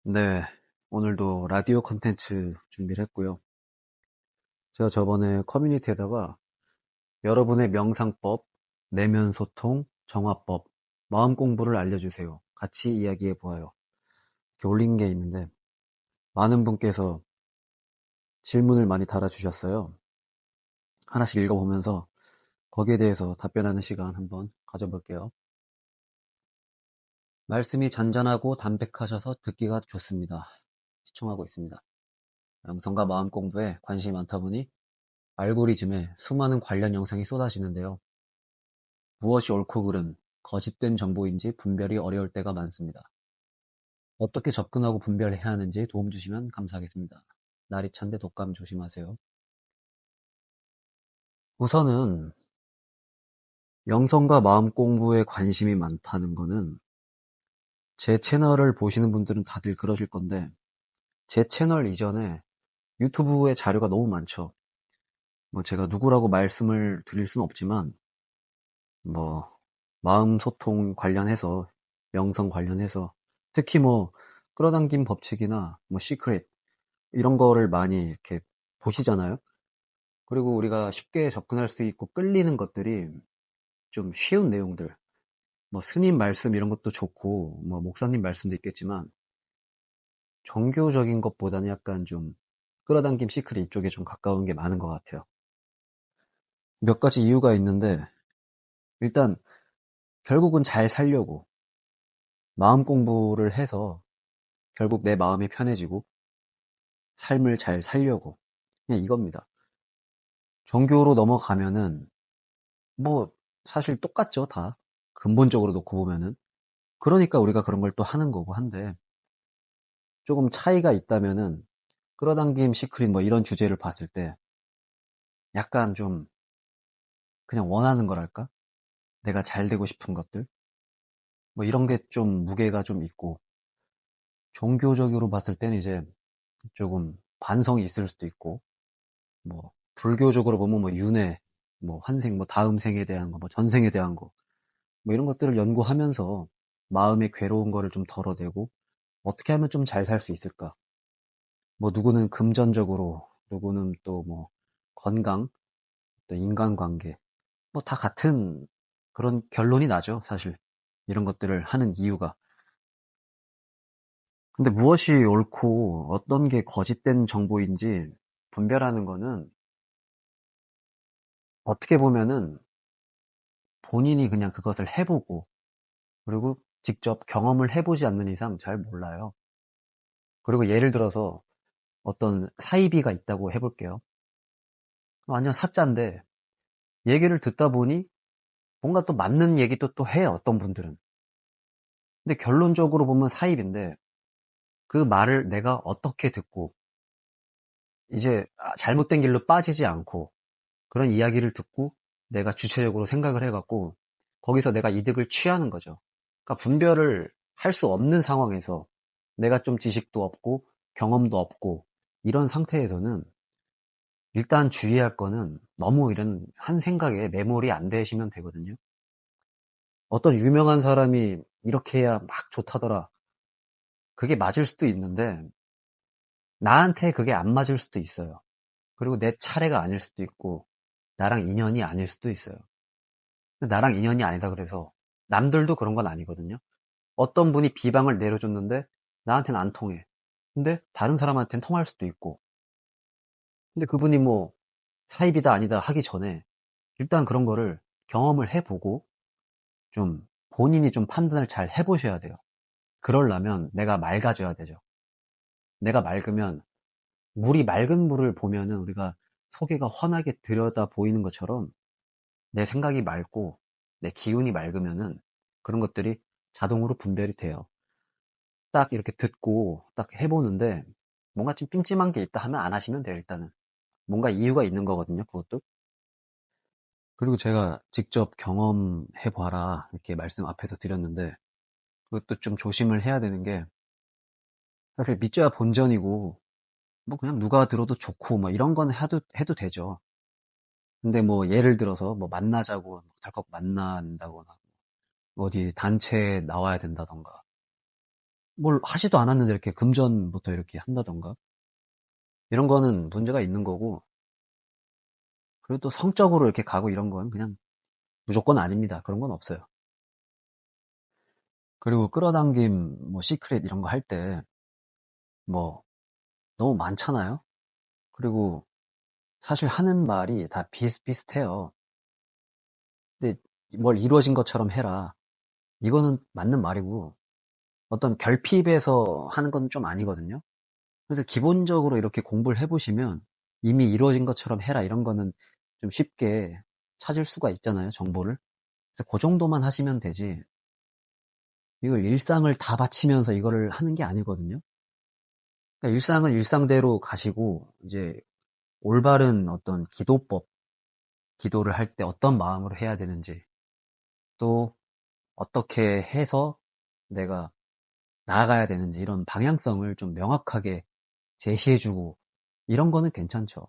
네, 오늘도 라디오 컨텐츠 준비를 했고요. 제가 저번에 커뮤니티에다가 여러분의 명상법, 내면 소통, 정화법, 마음 공부를 알려주세요. 같이 이야기해 보아요. 이렇게 올린 게 있는데 많은 분께서 질문을 많이 달아주셨어요. 하나씩 읽어보면서 거기에 대해서 답변하는 시간 한번 가져볼게요. 말씀이 잔잔하고 담백하셔서 듣기가 좋습니다. 시청하고 있습니다. 명상과 마음 공부에 관심이 많다 보니 알고리즘에 수많은 관련 영상이 쏟아지는데요. 무엇이 옳고 그른, 거짓된 정보인지 분별이 어려울 때가 많습니다. 어떻게 접근하고 분별해야 하는지 도움 주시면 감사하겠습니다. 날이 찬데 독감 조심하세요. 우선은 영성과 마음 공부에 관심이 많다는 거는 제 채널을 보시는 분들은 다들 그러실 건데 제 채널 이전에 유튜브에 자료가 너무 많죠. 뭐 제가 누구라고 말씀을 드릴 수는 없지만 뭐 마음 소통 관련해서 명성 관련해서 특히 뭐 끌어당김 법칙이나 뭐 시크릿 이런 거를 많이 이렇게 보시잖아요. 그리고 우리가 쉽게 접근할 수 있고 끌리는 것들이 좀 쉬운 내용들, 뭐 스님 말씀 이런 것도 좋고 뭐 목사님 말씀도 있겠지만 종교적인 것보다는 약간 좀 끌어당김 시크릿 이쪽에 좀 가까운 게 많은 것 같아요. 몇 가지 이유가 있는데 일단 결국은 잘 살려고 마음 공부를 해서 결국 내 마음이 편해지고 삶을 잘 살려고 그냥 이겁니다. 종교로 넘어가면은 뭐 사실 똑같죠, 다. 근본적으로 놓고 보면은. 그러니까 우리가 그런 걸 또 하는 거고 한데 조금 차이가 있다면은 끌어당김 시크릿 뭐 이런 주제를 봤을 때 약간 좀 그냥 원하는 거랄까? 내가 잘 되고 싶은 것들? 뭐 이런 게 좀 무게가 좀 있고 종교적으로 봤을 때는 이제 조금 반성이 있을 수도 있고 뭐 불교적으로 보면 뭐 윤회, 뭐 환생, 뭐 다음 생에 대한 거, 뭐 전생에 대한 거 뭐 이런 것들을 연구하면서 마음의 괴로운 거를 좀 덜어내고 어떻게 하면 좀 잘 살 수 있을까? 뭐 누구는 금전적으로, 누구는 또 뭐 건강, 또 인간관계, 뭐 다 같은 그런 결론이 나죠, 사실. 이런 것들을 하는 이유가. 근데 무엇이 옳고 어떤 게 거짓된 정보인지 분별하는 거는 어떻게 보면은 본인이 그냥 그것을 해보고 그리고 직접 경험을 해보지 않는 이상 잘 몰라요. 그리고 예를 들어서 어떤 사이비가 있다고 해볼게요. 완전 사자인데 얘기를 듣다 보니 뭔가 또 맞는 얘기도 또 해요, 어떤 분들은. 근데 결론적으로 보면 사입인데 그 말을 내가 어떻게 듣고 이제 잘못된 길로 빠지지 않고 그런 이야기를 듣고 내가 주체적으로 생각을 해갖고 거기서 내가 이득을 취하는 거죠. 그러니까 분별을 할 수 없는 상황에서 내가 좀 지식도 없고 경험도 없고 이런 상태에서는 일단 주의할 거는 너무 이런 한 생각에 매몰이 안 되시면 되거든요. 어떤 유명한 사람이 이렇게 해야 막 좋다더라. 그게 맞을 수도 있는데 나한테 그게 안 맞을 수도 있어요. 그리고 내 차례가 아닐 수도 있고 나랑 인연이 아닐 수도 있어요. 근데 나랑 인연이 아니다 그래서 남들도 그런 건 아니거든요. 어떤 분이 비방을 내려줬는데 나한테는 안 통해. 근데 다른 사람한테는 통할 수도 있고. 근데 그분이 뭐 사입이다 아니다 하기 전에 일단 그런 거를 경험을 해보고 좀 본인이 좀 판단을 잘 해보셔야 돼요. 그러려면 내가 맑아져야 되죠. 내가 맑으면 물이 맑은 물을 보면은 우리가 소개가 환하게 들여다 보이는 것처럼 내 생각이 맑고 내 기운이 맑으면은 그런 것들이 자동으로 분별이 돼요. 딱 이렇게 듣고 딱 해보는데 뭔가 좀 찜찜한 게 있다 하면 안 하시면 돼요, 일단은. 뭔가 이유가 있는 거거든요, 그것도. 그리고 제가 직접 경험해봐라 이렇게 말씀 앞에서 드렸는데 그것도 좀 조심을 해야 되는 게 사실 믿져야 본전이고 뭐 그냥 누가 들어도 좋고 뭐 이런 건 해도 되죠. 근데 뭐 예를 들어서 뭐 만나자고 덜컥 만난다거나 어디 단체에 나와야 된다던가 뭘 하지도 않았는데 이렇게 금전부터 이렇게 한다던가. 이런 거는 문제가 있는 거고, 그리고 또 성적으로 이렇게 가고 이런 건 그냥 무조건 아닙니다. 그런 건 없어요. 그리고 끌어당김, 뭐, 시크릿 이런 거 할 때, 뭐, 너무 많잖아요? 그리고 사실 하는 말이 다 비슷비슷해요. 근데 뭘 이루어진 것처럼 해라. 이거는 맞는 말이고, 어떤 결핍에서 하는 건 좀 아니거든요. 그래서 기본적으로 이렇게 공부를 해보시면 이미 이루어진 것처럼 해라. 이런 거는 좀 쉽게 찾을 수가 있잖아요, 정보를. 그래서 그 정도만 하시면 되지. 이걸 일상을 다 바치면서 이거를 하는 게 아니거든요. 그러니까 일상은 일상대로 가시고, 이제 올바른 어떤 기도법, 기도를 할 때 어떤 마음으로 해야 되는지, 또 어떻게 해서 내가 나아가야 되는지 이런 방향성을 좀 명확하게 제시해주고 이런 거는 괜찮죠.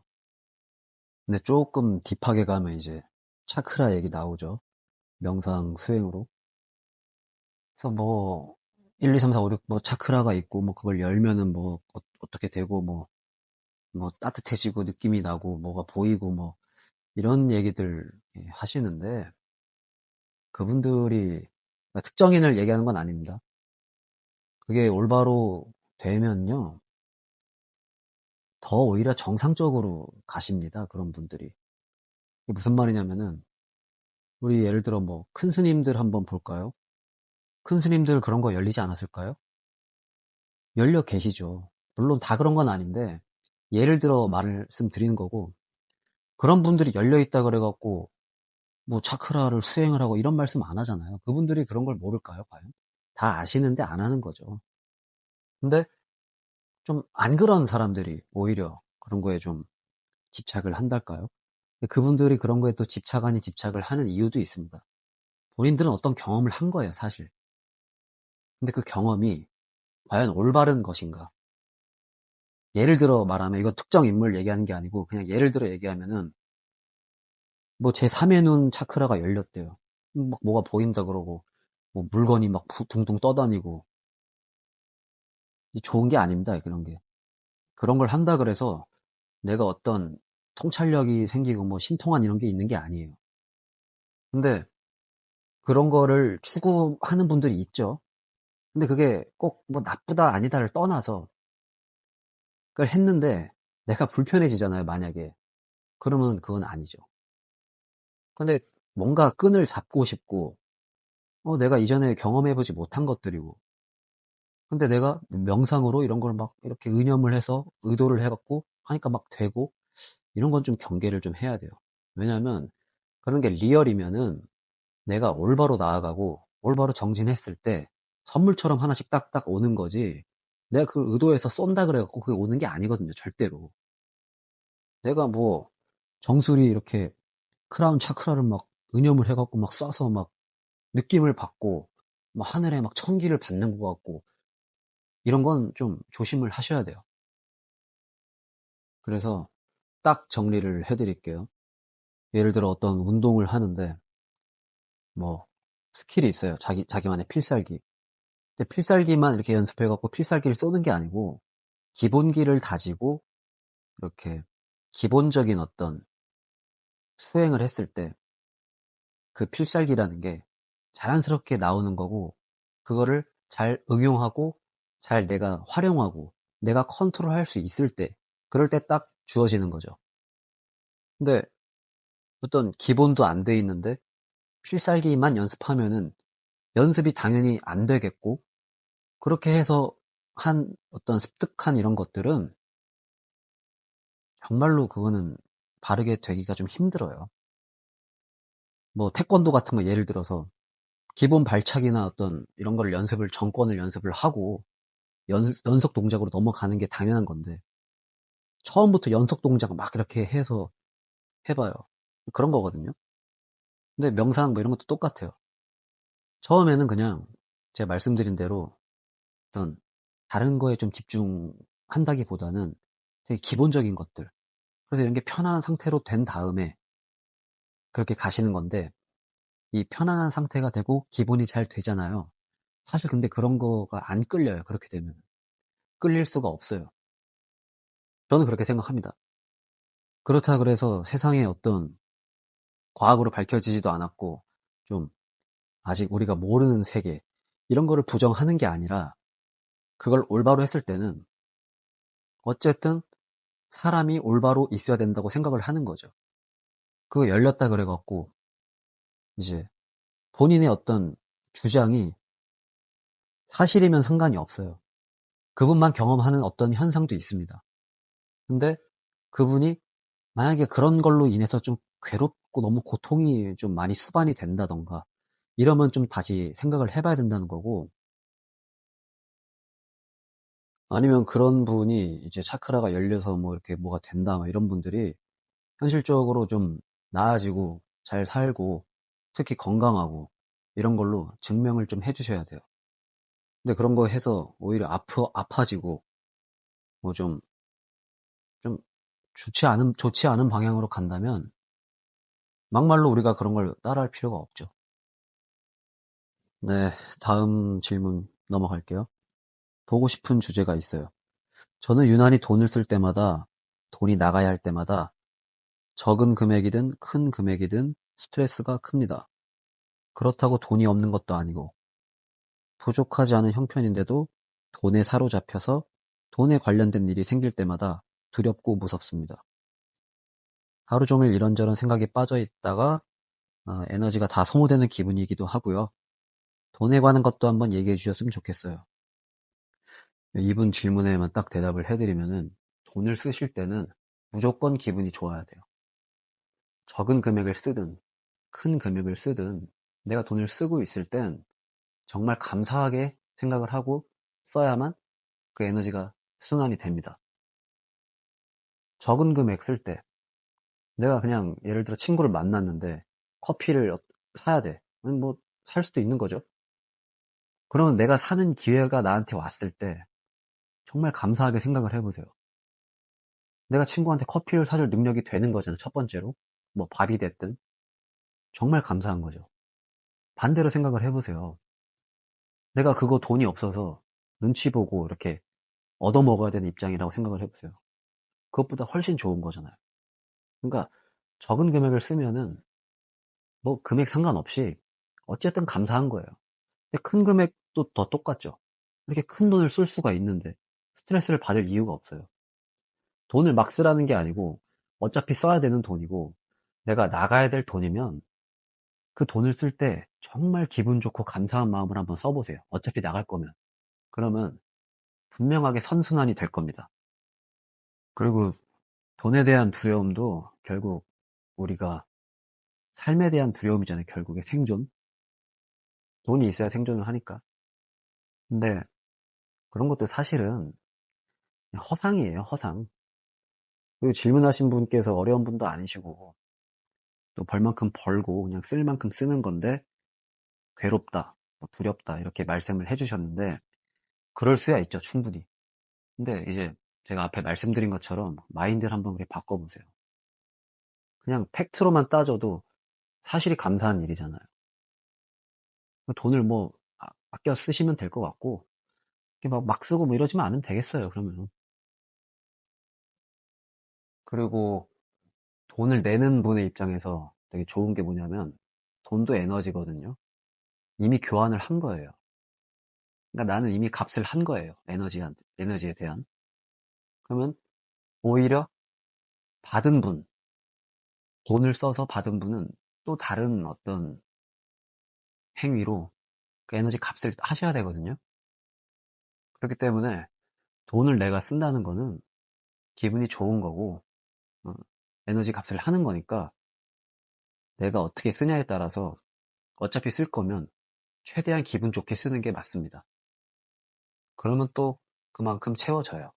근데 조금 딥하게 가면 이제 차크라 얘기 나오죠. 명상 수행으로. 그래서 뭐 1, 2, 3, 4, 5, 6 뭐 차크라가 있고 뭐 그걸 열면은 뭐 어떻게 되고 뭐 따뜻해지고 느낌이 나고 뭐가 보이고 뭐 이런 얘기들 하시는데 그분들이 특정인을 얘기하는 건 아닙니다. 그게 올바로 되면요. 더 오히려 정상적으로 가십니다. 그런 분들이. 이게 무슨 말이냐면은 우리 예를 들어 뭐 큰 스님들 한번 볼까요? 큰 스님들 그런 거 열리지 않았을까요? 열려 계시죠. 물론 다 그런 건 아닌데 예를 들어 말씀드리는 거고 그런 분들이 열려 있다 그래갖고 뭐 차크라를 수행을 하고 이런 말씀 안 하잖아요. 그분들이 그런 걸 모를까요, 과연? 다 아시는데 안 하는 거죠. 근데 좀 안 그런 사람들이 오히려 그런 거에 좀 집착을 한달까요? 그분들이 그런 거에 또 집착 아닌 집착을 하는 이유도 있습니다. 본인들은 어떤 경험을 한 거예요, 사실. 근데 그 경험이 과연 올바른 것인가? 예를 들어 말하면 이건 특정 인물 얘기하는 게 아니고 그냥 예를 들어 얘기하면은 뭐 제 3의 눈 차크라가 열렸대요. 막 뭐가 보인다 그러고 뭐 물건이 막 둥둥 떠다니고 좋은 게 아닙니다. 그런 게. 그런 걸 한다 그래서 내가 어떤 통찰력이 생기고 뭐 신통한 이런 게 있는 게 아니에요. 근데 그런 거를 추구하는 분들이 있죠. 근데 그게 꼭 뭐 나쁘다 아니다를 떠나서 그걸 했는데 내가 불편해지잖아요, 만약에. 그러면 그건 아니죠. 근데 뭔가 끈을 잡고 싶고, 내가 이전에 경험해보지 못한 것들이고, 근데 내가 명상으로 이런 걸 막 이렇게 의념을 해서 의도를 해갖고 하니까 막 되고, 이런 건 좀 경계를 좀 해야 돼요. 왜냐면 그런 게 리얼이면은 내가 올바로 나아가고, 올바로 정진했을 때 선물처럼 하나씩 딱딱 오는 거지, 내가 그걸 의도해서 쏜다 그래갖고 그게 오는 게 아니거든요, 절대로. 내가 뭐 정수리 이렇게 크라운 차크라를 막 의념을 해갖고 막 쏴서 막 느낌을 받고 막 하늘에 막 천기를 받는 것 같고 이런 건 좀 조심을 하셔야 돼요. 그래서 딱 정리를 해드릴게요. 예를 들어 어떤 운동을 하는데 뭐 스킬이 있어요. 자기만의 필살기. 근데 필살기만 이렇게 연습해갖고 필살기를 쏘는 게 아니고 기본기를 다지고 이렇게 기본적인 어떤 수행을 했을 때 그 필살기라는 게 자연스럽게 나오는 거고 그거를 잘 응용하고 잘 내가 활용하고 내가 컨트롤할 수 있을 때 그럴 때 딱 주어지는 거죠. 근데 어떤 기본도 안 돼 있는데 필살기만 연습하면은 연습이 당연히 안 되겠고 그렇게 해서 한 어떤 습득한 이런 것들은 정말로 그거는 바르게 되기가 좀 힘들어요. 뭐 태권도 같은 거 예를 들어서 기본 발차기나 어떤 이런 거를 정권을 연습을 하고 연속 동작으로 넘어가는 게 당연한 건데 처음부터 연속 동작 막 이렇게 해서 해봐요. 그런 거거든요. 근데 명상 뭐 이런 것도 똑같아요. 처음에는 그냥 제가 말씀드린 대로 어떤 다른 거에 좀 집중한다기보다는 되게 기본적인 것들. 그래서 이런 게 편안한 상태로 된 다음에 그렇게 가시는 건데 이 편안한 상태가 되고 기본이 잘 되잖아요. 사실 근데 그런 거가 안 끌려요. 그렇게 되면. 끌릴 수가 없어요. 저는 그렇게 생각합니다. 그렇다 그래서 세상에 어떤 과학으로 밝혀지지도 않았고 좀 아직 우리가 모르는 세계 이런 거를 부정하는 게 아니라 그걸 올바로 했을 때는 어쨌든 사람이 올바로 있어야 된다고 생각을 하는 거죠. 그거 열렸다 그래갖고 이제 본인의 어떤 주장이 사실이면 상관이 없어요. 그분만 경험하는 어떤 현상도 있습니다. 근데 그분이 만약에 그런 걸로 인해서 좀 괴롭고 너무 고통이 좀 많이 수반이 된다던가 이러면 좀 다시 생각을 해봐야 된다는 거고, 아니면 그런 분이 이제 차크라가 열려서 뭐 이렇게 뭐가 된다 막 이런 분들이 현실적으로 좀 나아지고 잘 살고 특히 건강하고 이런 걸로 증명을 좀 해주셔야 돼요. 근데 그런 거 해서 오히려 아파지고 뭐 좀 좋지 않은 방향으로 간다면 막말로 우리가 그런 걸 따라할 필요가 없죠. 네, 다음 질문 넘어갈게요. 보고 싶은 주제가 있어요. 저는 유난히 돈을 쓸 때마다, 돈이 나가야 할 때마다 적은 금액이든 큰 금액이든 스트레스가 큽니다. 그렇다고 돈이 없는 것도 아니고 부족하지 않은 형편인데도 돈에 사로잡혀서 돈에 관련된 일이 생길 때마다 두렵고 무섭습니다. 하루 종일 이런저런 생각에 빠져 있다가 에너지가 다 소모되는 기분이기도 하고요. 돈에 관한 것도 한번 얘기해 주셨으면 좋겠어요. 이분 질문에만 딱 대답을 해드리면은 돈을 쓰실 때는 무조건 기분이 좋아야 돼요. 적은 금액을 쓰든 큰 금액을 쓰든 내가 돈을 쓰고 있을 땐 정말 감사하게 생각을 하고 써야만 그 에너지가 순환이 됩니다. 적은 금액 쓸 때 내가 그냥 예를 들어 친구를 만났는데 커피를 사야 돼. 뭐 살 수도 있는 거죠. 그러면 내가 사는 기회가 나한테 왔을 때 정말 감사하게 생각을 해보세요. 내가 친구한테 커피를 사줄 능력이 되는 거잖아요. 첫 번째로. 뭐 밥이 됐든 정말 감사한 거죠. 반대로 생각을 해보세요. 내가 그거 돈이 없어서 눈치 보고 이렇게 얻어먹어야 되는 입장이라고 생각을 해보세요. 그것보다 훨씬 좋은 거잖아요. 그러니까 적은 금액을 쓰면은 뭐 금액 상관없이 어쨌든 감사한 거예요. 근데 큰 금액도 더 똑같죠. 이렇게 큰 돈을 쓸 수가 있는데 스트레스를 받을 이유가 없어요. 돈을 막 쓰라는 게 아니고 어차피 써야 되는 돈이고 내가 나가야 될 돈이면 그 돈을 쓸 때 정말 기분 좋고 감사한 마음을 한번 써보세요. 어차피 나갈 거면. 그러면 분명하게 선순환이 될 겁니다. 그리고 돈에 대한 두려움도 결국 우리가 삶에 대한 두려움이잖아요. 결국에 생존. 돈이 있어야 생존을 하니까. 근데 그런 것도 사실은 허상이에요. 허상. 그리고 질문하신 분께서 어려운 분도 아니시고 또 벌 만큼 벌고 그냥 쓸 만큼 쓰는 건데 괴롭다, 뭐 두렵다 이렇게 말씀을 해주셨는데 그럴 수야 있죠. 충분히. 근데 이제 제가 앞에 말씀드린 것처럼 마인드를 한번 그렇게 바꿔보세요. 그냥 팩트로만 따져도 사실이 감사한 일이잖아요. 돈을 뭐 아껴 쓰시면 될 것 같고 막 쓰고 뭐 이러지만 않으면 되겠어요. 그러면. 그리고 돈을 내는 분의 입장에서 되게 좋은 게 뭐냐면 돈도 에너지거든요. 이미 교환을 한 거예요. 그러니까 나는 이미 값을 한 거예요. 에너지에 대한. 그러면 오히려 받은 분, 돈을 써서 받은 분은 또 다른 어떤 행위로 그 에너지 값을 하셔야 되거든요. 그렇기 때문에 돈을 내가 쓴다는 거는 기분이 좋은 거고, 어, 에너지 값을 하는 거니까 내가 어떻게 쓰냐에 따라서 어차피 쓸 거면 최대한 기분 좋게 쓰는 게 맞습니다. 그러면 또 그만큼 채워져요.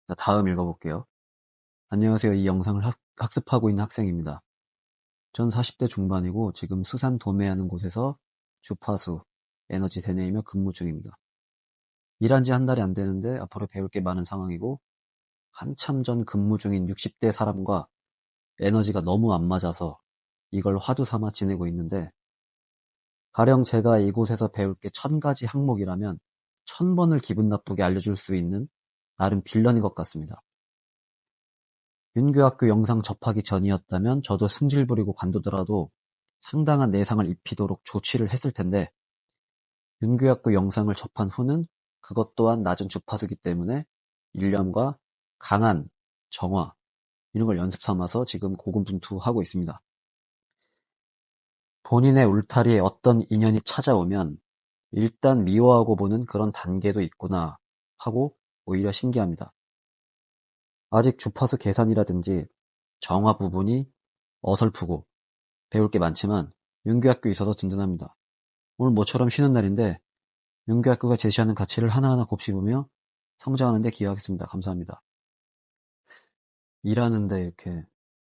자, 다음 읽어볼게요. 안녕하세요. 이 영상을 학습하고 있는 학생입니다. 전 40대 중반이고 지금 수산 도매하는 곳에서 주파수, 에너지 대내이며 근무 중입니다. 일한 지 한 달이 안 되는데 앞으로 배울 게 많은 상황이고 한참 전 근무 중인 60대 사람과 에너지가 너무 안 맞아서 이걸 화두 삼아 지내고 있는데 가령 제가 이곳에서 배울 게 1000가지 항목이라면 1000번을 기분 나쁘게 알려줄 수 있는 나름 빌런인 것 같습니다. 윤교학교 영상 접하기 전이었다면 저도 승질 부리고 관두더라도 상당한 내상을 입히도록 조치를 했을 텐데 윤교학교 영상을 접한 후는 그것 또한 낮은 주파수이기 때문에 일념과 강한 정화 이런 걸 연습 삼아서 지금 고군분투하고 있습니다. 본인의 울타리에 어떤 인연이 찾아오면 일단 미워하고 보는 그런 단계도 있구나 하고 오히려 신기합니다. 아직 주파수 계산이라든지 정화 부분이 어설프고 배울 게 많지만 윤교학교 있어서 든든합니다. 오늘 모처럼 쉬는 날인데 윤교학교가 제시하는 가치를 하나하나 곱씹으며 성장하는 데 기여하겠습니다. 감사합니다. 일하는데 이렇게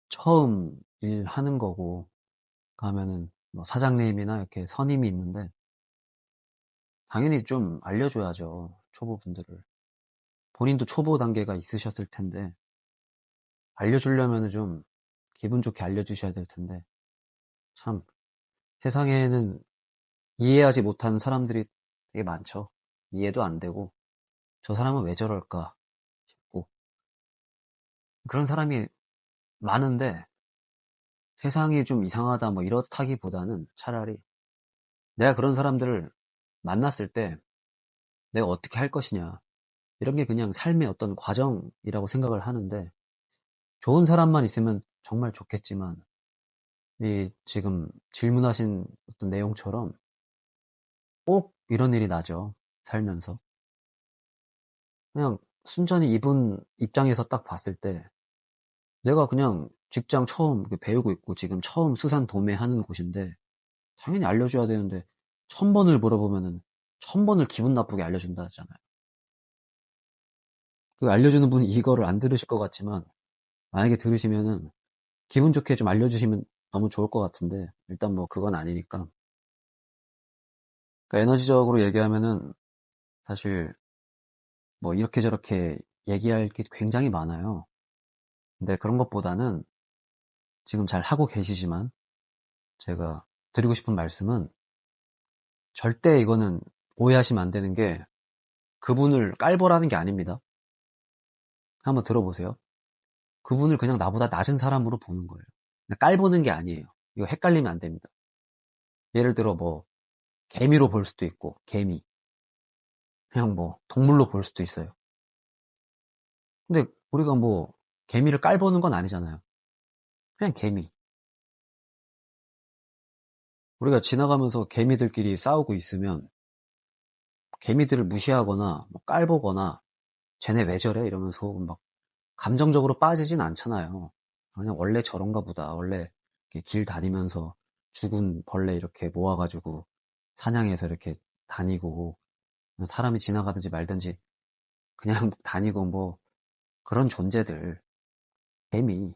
처음 일하는 거고 가면은 뭐 사장님이나 이렇게 선임이 있는데 당연히 좀 알려줘야죠. 초보분들을. 본인도 초보 단계가 있으셨을 텐데 알려주려면 좀 기분 좋게 알려주셔야 될 텐데 참 세상에는 이해하지 못하는 사람들이 되게 많죠. 이해도 안 되고 저 사람은 왜 저럴까 싶고 그런 사람이 많은데 세상이 좀 이상하다 뭐 이렇다기보다는 차라리 내가 그런 사람들을 만났을 때 내가 어떻게 할 것이냐 이런 게 그냥 삶의 어떤 과정이라고 생각을 하는데 좋은 사람만 있으면 정말 좋겠지만 이 지금 질문하신 어떤 내용처럼 꼭 이런 일이 나죠. 살면서. 그냥 순전히 이분 입장에서 딱 봤을 때 내가 그냥 직장 처음 배우고 있고 지금 처음 수산도매하는 곳인데 당연히 알려줘야 되는데 1000번을 물어보면은 1000번을 기분 나쁘게 알려준다 하잖아요. 그 알려주는 분이 이거를 안 들으실 것 같지만 만약에 들으시면은 기분 좋게 좀 알려주시면 너무 좋을 것 같은데 일단 뭐 그건 아니니까. 그러니까 에너지적으로 얘기하면은 사실 뭐 이렇게 저렇게 얘기할 게 굉장히 많아요. 근데 그런 것보다는 지금 잘 하고 계시지만 제가 드리고 싶은 말씀은 절대 이거는 오해하시면 안 되는 게 그분을 깔보라는 게 아닙니다. 한번 들어보세요. 그분을 그냥 나보다 낮은 사람으로 보는 거예요. 그냥 깔보는 게 아니에요. 이거 헷갈리면 안 됩니다. 예를 들어 뭐 개미로 볼 수도 있고 개미 그냥 뭐 동물로 볼 수도 있어요. 근데 우리가 뭐 개미를 깔보는 건 아니잖아요. 그냥 개미. 우리가 지나가면서 개미들끼리 싸우고 있으면 개미들을 무시하거나 뭐 깔보거나 쟤네 왜 저래? 이러면서 막 감정적으로 빠지진 않잖아요. 그냥 원래 저런가 보다. 원래 이렇게 길 다니면서 죽은 벌레 이렇게 모아가지고 사냥해서 이렇게 다니고 사람이 지나가든지 말든지 그냥 다니고 뭐 그런 존재들 개미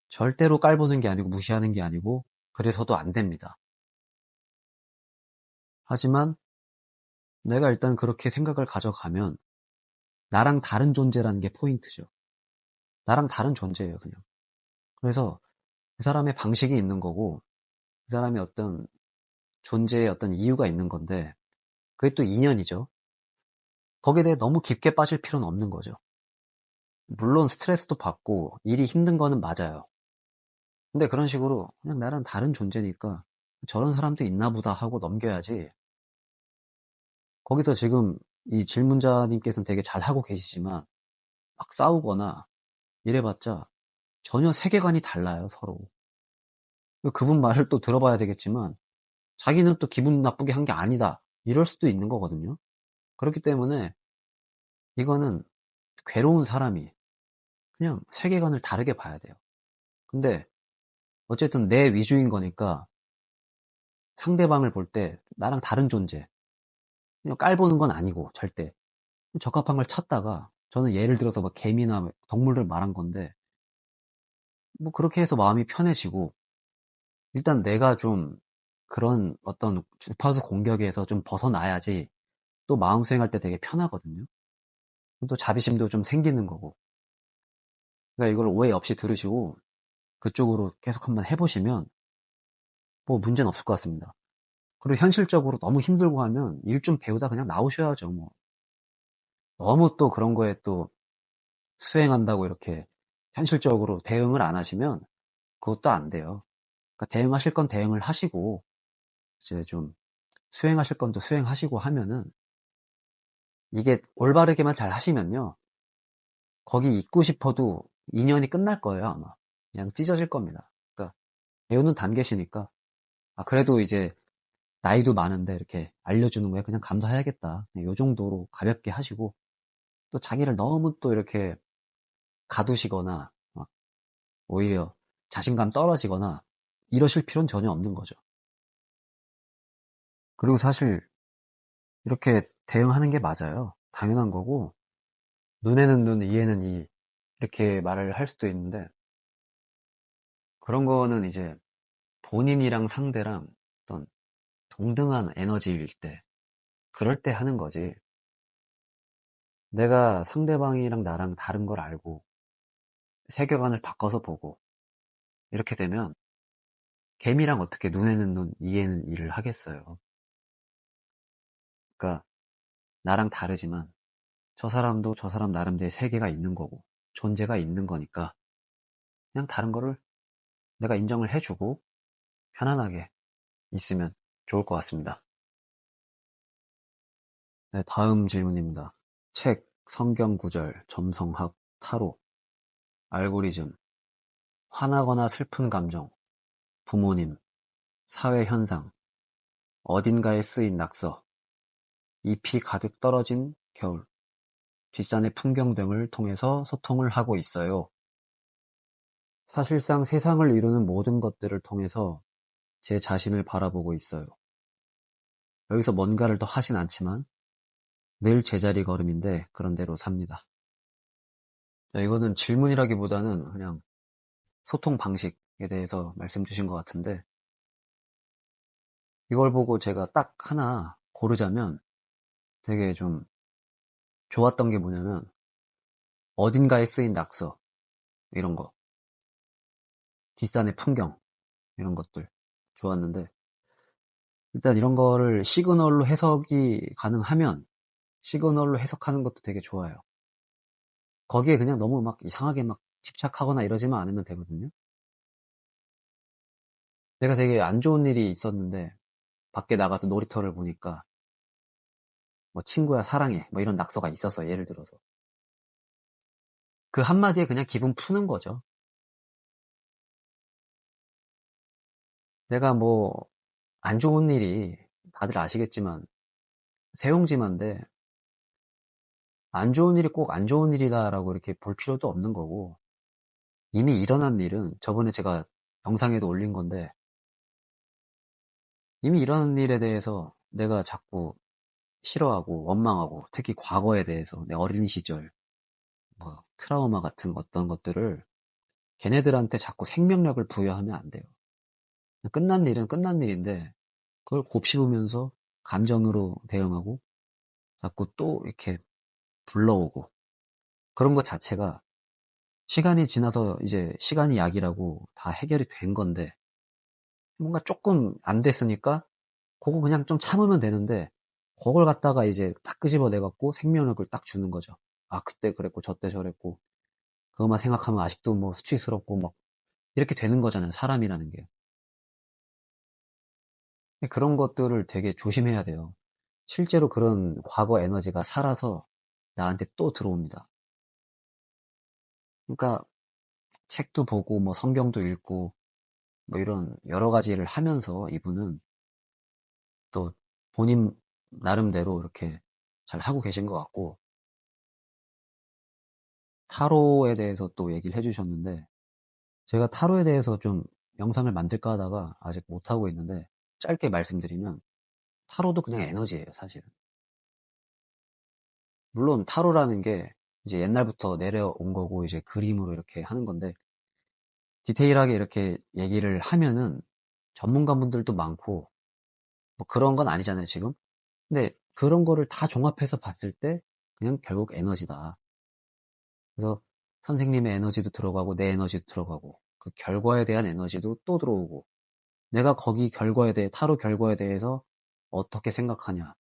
절대로 깔보는 게 아니고 무시하는 게 아니고 그래서도 안 됩니다. 하지만 내가 일단 그렇게 생각을 가져가면 나랑 다른 존재라는 게 포인트죠. 나랑 다른 존재예요, 그냥. 그래서 그 사람의 방식이 있는 거고 그 사람의 어떤 존재의 어떤 이유가 있는 건데 그게 또 인연이죠. 거기에 대해 너무 깊게 빠질 필요는 없는 거죠. 물론 스트레스도 받고 일이 힘든 거는 맞아요. 근데 그런 식으로 그냥 나랑 다른 존재니까 저런 사람도 있나 보다 하고 넘겨야지. 거기서 지금 이 질문자님께서는 되게 잘하고 계시지만 막 싸우거나 이래봤자 전혀 세계관이 달라요, 서로. 그분 말을 또 들어봐야 되겠지만 자기는 또 기분 나쁘게 한 게 아니다. 이럴 수도 있는 거거든요. 그렇기 때문에 이거는 괴로운 사람이 그냥 세계관을 다르게 봐야 돼요. 근데 어쨌든 내 위주인 거니까 상대방을 볼 때 나랑 다른 존재, 그냥 깔보는 건 아니고 절대 적합한 걸 찾다가 저는 예를 들어서 뭐 개미나 동물들 말한 건데 뭐 그렇게 해서 마음이 편해지고 일단 내가 좀 그런 어떤 주파수 공격에서 좀 벗어나야지 또 마음 수행할 때 되게 편하거든요. 또 자비심도 좀 생기는 거고. 그러니까 이걸 오해 없이 들으시고 그쪽으로 계속 한번 해보시면 뭐 문제는 없을 것 같습니다. 그리고 현실적으로 너무 힘들고 하면 일 좀 배우다 그냥 나오셔야죠, 뭐. 너무 또 그런 거에 또 수행한다고 이렇게 현실적으로 대응을 안 하시면 그것도 안 돼요. 그러니까 대응하실 건 대응을 하시고, 이제 좀 수행하실 건 또 수행하시고 하면은 이게 올바르게만 잘 하시면요. 거기 있고 싶어도 인연이 끝날 거예요, 아마. 그냥 찢어질 겁니다. 그러니까 배우는 단계시니까, 아, 그래도 이제 나이도 많은데 이렇게 알려주는 거에 그냥 감사해야겠다. 그냥 요 정도로 가볍게 하시고, 또 자기를 너무 또 이렇게 가두시거나, 막 오히려 자신감 떨어지거나, 이러실 필요는 전혀 없는 거죠. 그리고 사실 이렇게 대응하는 게 맞아요. 당연한 거고, 눈에는 눈, 이에는 이, 이렇게 말을 할 수도 있는데, 그런 거는 이제 본인이랑 상대랑 어떤 동등한 에너지일 때, 그럴 때 하는 거지. 내가 상대방이랑 나랑 다른 걸 알고, 세계관을 바꿔서 보고, 이렇게 되면, 개미랑 어떻게 눈에는 눈, 이에는 이를 하겠어요. 그러니까, 나랑 다르지만, 저 사람도 저 사람 나름대로의 세계가 있는 거고, 존재가 있는 거니까, 그냥 다른 거를 내가 인정을 해주고, 편안하게 있으면 좋을 것 같습니다. 네, 다음 질문입니다. 책, 성경 구절, 점성학, 타로, 알고리즘, 화나거나 슬픈 감정, 부모님, 사회 현상, 어딘가에 쓰인 낙서, 잎이 가득 떨어진 겨울, 뒷산의 풍경 등을 통해서 소통을 하고 있어요. 사실상 세상을 이루는 모든 것들을 통해서 제 자신을 바라보고 있어요. 여기서 뭔가를 더 하진 않지만 늘 제자리 걸음인데 그런 대로 삽니다. 이거는 질문이라기보다는 그냥 소통 방식에 대해서 말씀 주신 것 같은데, 이걸 보고 제가 딱 하나 고르자면 되게 좀 좋았던 게 뭐냐면, 어딘가에 쓰인 낙서, 이런 거, 뒷산의 풍경, 이런 것들 좋았는데, 일단 이런 거를 시그널로 해석이 가능하면 시그널로 해석하는 것도 되게 좋아요. 거기에 그냥 너무 막 이상하게 막 집착하거나 이러지만 않으면 되거든요. 내가 되게 안 좋은 일이 있었는데 밖에 나가서 놀이터를 보니까 뭐 친구야 사랑해 뭐 이런 낙서가 있었어, 예를 들어서. 그 한마디에 그냥 기분 푸는 거죠. 내가 뭐 안 좋은 일이, 다들 아시겠지만 세용지만데, 안 좋은 일이 꼭 안 좋은 일이다라고 이렇게 볼 필요도 없는 거고, 이미 일어난 일은 저번에 제가 영상에도 올린 건데, 이미 일어난 일에 대해서 내가 자꾸 싫어하고 원망하고, 특히 과거에 대해서 내 어린 시절 뭐 트라우마 같은 어떤 것들을 걔네들한테 자꾸 생명력을 부여하면 안 돼요. 끝난 일은 끝난 일인데 그걸 곱씹으면서 감정으로 대응하고 자꾸 또 이렇게 불러오고, 그런 것 자체가 시간이 지나서 이제 시간이 약이라고 다 해결이 된 건데, 뭔가 조금 안 됐으니까 그거 그냥 좀 참으면 되는데, 그걸 갖다가 이제 딱 끄집어내갖고 생명력을 딱 주는 거죠. 아, 그때 그랬고 저때 저랬고 그것만 생각하면 아직도 뭐 수치스럽고 막 이렇게 되는 거잖아요, 사람이라는 게. 그런 것들을 되게 조심해야 돼요. 실제로 그런 과거 에너지가 살아서 나한테 또 들어옵니다. 그러니까 책도 보고 뭐 성경도 읽고 뭐 이런 여러 가지를 하면서 이분은 또 본인 나름대로 이렇게 잘 하고 계신 것 같고, 타로에 대해서 또 얘기를 해주셨는데, 제가 타로에 대해서 좀 영상을 만들까 하다가 아직 못하고 있는데, 짧게 말씀드리면 타로도 그냥 에너지예요, 사실은. 물론 타로라는 게 이제 옛날부터 내려온 거고 이제 그림으로 이렇게 하는 건데, 디테일하게 이렇게 얘기를 하면은 전문가분들도 많고 뭐 그런 건 아니잖아요, 지금. 근데 그런 거를 다 종합해서 봤을 때 그냥 결국 에너지다. 그래서 선생님의 에너지도 들어가고 내 에너지도 들어가고 그 결과에 대한 에너지도 또 들어오고, 내가 거기 결과에 대해 타로 결과에 대해서 어떻게 생각하냐,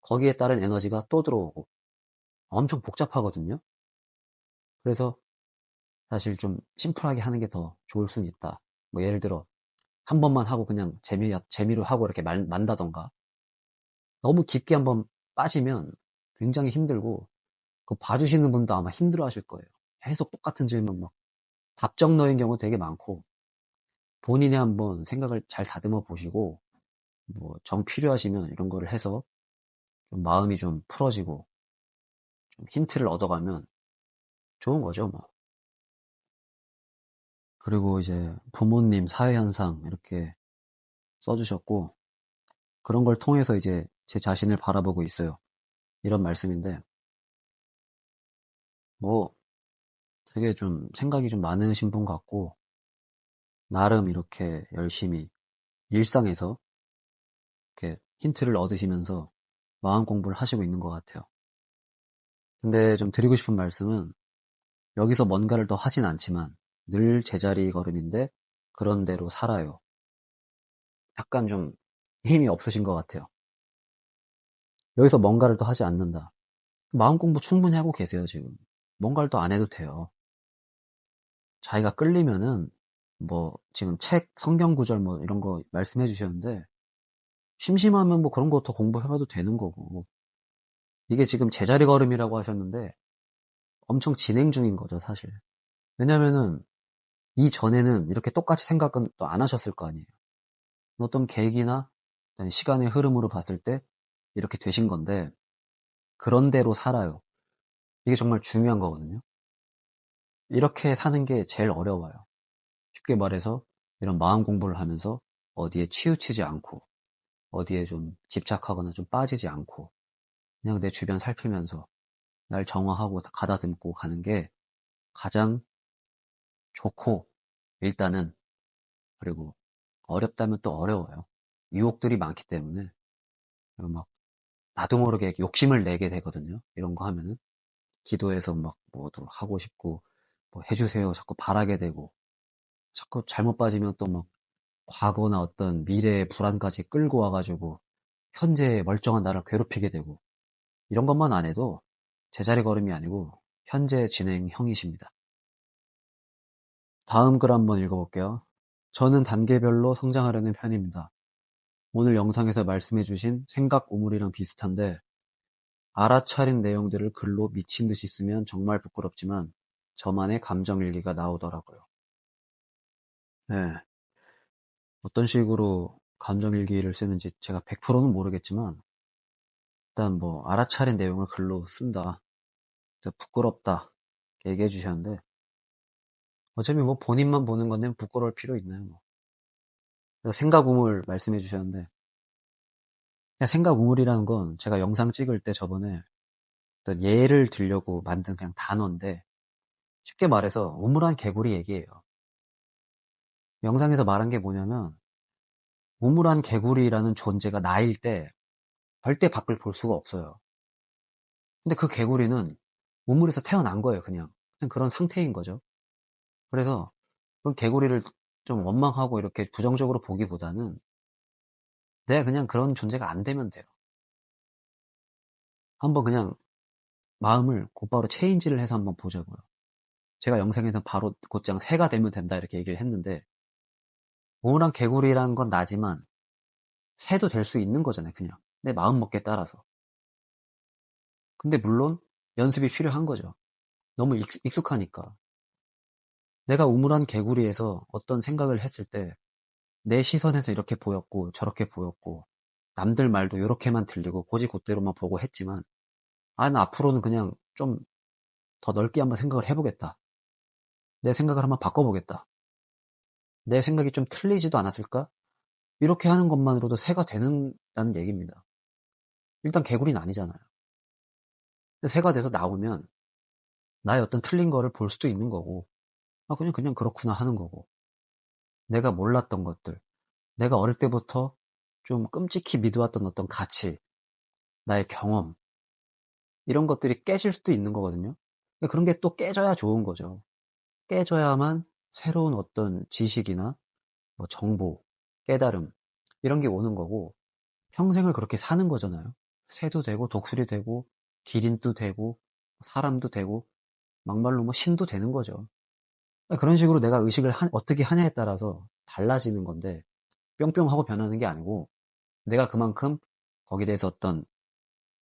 거기에 따른 에너지가 또 들어오고 엄청 복잡하거든요. 그래서 사실 좀 심플하게 하는 게 더 좋을 수는 있다. 뭐 예를 들어 한 번만 하고 그냥 재미로 하고 이렇게 만다던가. 너무 깊게 한번 빠지면 굉장히 힘들고, 그 봐주시는 분도 아마 힘들어 하실 거예요. 계속 똑같은 질문 막 답정너인 경우 되게 많고, 본인이 한번 생각을 잘 다듬어 보시고, 뭐 정 필요하시면 이런 거를 해서 좀 마음이 좀 풀어지고 좀 힌트를 얻어가면 좋은 거죠, 뭐. 그리고 이제 부모님 사회현상 이렇게 써주셨고, 그런 걸 통해서 이제 제 자신을 바라보고 있어요. 이런 말씀인데, 뭐 되게 좀 생각이 좀 많으신 분 같고, 나름 이렇게 열심히 일상에서 이렇게 힌트를 얻으시면서 마음 공부를 하시고 있는 것 같아요. 근데 좀 드리고 싶은 말씀은, 여기서 뭔가를 더 하진 않지만 늘 제자리 걸음인데 그런 대로 살아요. 약간 좀 힘이 없으신 것 같아요. 여기서 뭔가를 더 하지 않는다. 마음 공부 충분히 하고 계세요, 지금. 뭔가를 더 안 해도 돼요. 자기가 끌리면은, 뭐 지금 책, 성경 구절 뭐 이런 거 말씀해 주셨는데, 심심하면 뭐 그런 거 더 공부해봐도 되는 거고. 이게 지금 제자리 걸음이라고 하셨는데 엄청 진행 중인 거죠, 사실. 왜냐면은 이전에는 이렇게 똑같이 생각은 또 안 하셨을 거 아니에요. 어떤 계기나 시간의 흐름으로 봤을 때 이렇게 되신 건데, 그런 대로 살아요. 이게 정말 중요한 거거든요. 이렇게 사는 게 제일 어려워요. 쉽게 말해서 이런 마음 공부를 하면서 어디에 치우치지 않고, 어디에 좀 집착하거나 좀 빠지지 않고, 그냥 내 주변 살피면서 날 정화하고 가다듬고 가는 게 가장 좋고, 일단은, 그리고 어렵다면 또 어려워요. 유혹들이 많기 때문에 막 나도 모르게 욕심을 내게 되거든요. 이런 거 하면은 기도해서 막 뭐도 하고 싶고, 뭐 해주세요 자꾸 바라게 되고, 자꾸 잘못 빠지면 또 막 과거나 어떤 미래의 불안까지 끌고 와가지고 현재의 멀쩡한 나를 괴롭히게 되고, 이런 것만 안 해도 제자리 걸음이 아니고 현재 진행형이십니다. 다음 글 한번 읽어볼게요. 저는 단계별로 성장하려는 편입니다. 오늘 영상에서 말씀해주신 생각 우물이랑 비슷한데, 알아차린 내용들을 글로 미친 듯이 쓰면 정말 부끄럽지만 저만의 감정일기가 나오더라고요. 네, 어떤 식으로 감정일기를 쓰는지 제가 100%는 모르겠지만, 일단 뭐 알아차린 내용을 글로 쓴다, 부끄럽다 이렇게 얘기해 주셨는데, 어차피 뭐 본인만 보는 건데 부끄러울 필요 있나요? 뭐. 생각 우물 말씀해 주셨는데, 그냥 생각 우물이라는 건 제가 영상 찍을 때 저번에 어떤 예를 들려고 만든 그냥 단어인데, 쉽게 말해서 우물한 개구리 얘기예요. 영상에서 말한 게 뭐냐면, 우물한 개구리라는 존재가 나일 때 절대 밖을 볼 수가 없어요. 근데 그 개구리는 우물에서 태어난 거예요, 그냥. 그냥 그런 상태인 거죠. 그래서 그 개구리를 좀 원망하고 이렇게 부정적으로 보기보다는, 내가 그냥 그런 존재가 안 되면 돼요. 한번 그냥 마음을 곧바로 체인지를 해서 한번 보자고요. 제가 영상에서 바로 곧장 새가 되면 된다 이렇게 얘기를 했는데, 우물한 개구리라는 건 나지만 새도 될 수 있는 거잖아요, 그냥. 내 마음먹기에 따라서. 근데 물론 연습이 필요한 거죠. 너무 익숙하니까. 내가 우물한 개구리에서 어떤 생각을 했을 때 내 시선에서 이렇게 보였고 저렇게 보였고, 남들 말도 이렇게만 들리고 고지곳대로만 보고 했지만, 나 앞으로는 그냥 좀 더 넓게 한번 생각을 해보겠다. 내 생각을 한번 바꿔보겠다. 내 생각이 좀 틀리지도 않았을까? 이렇게 하는 것만으로도 새가 되는다는 얘기입니다. 일단 개구리는 아니잖아요. 새가 돼서 나오면 나의 어떤 틀린 거를 볼 수도 있는 거고, 그냥 그렇구나 하는 거고, 내가 몰랐던 것들, 내가 어릴 때부터 좀 끔찍히 믿어왔던 어떤 가치, 나의 경험, 이런 것들이 깨질 수도 있는 거거든요. 그런 게 또 깨져야 좋은 거죠. 깨져야만 새로운 어떤 지식이나 뭐 정보, 깨달음, 이런 게 오는 거고, 평생을 그렇게 사는 거잖아요. 새도 되고 독수리 되고 기린도 되고 사람도 되고 막말로 뭐 신도 되는 거죠. 그런 식으로 내가 의식을 어떻게 하냐에 따라서 달라지는 건데 뿅뿅 하고 변하는 게 아니고 내가 그만큼 거기에 대해서 어떤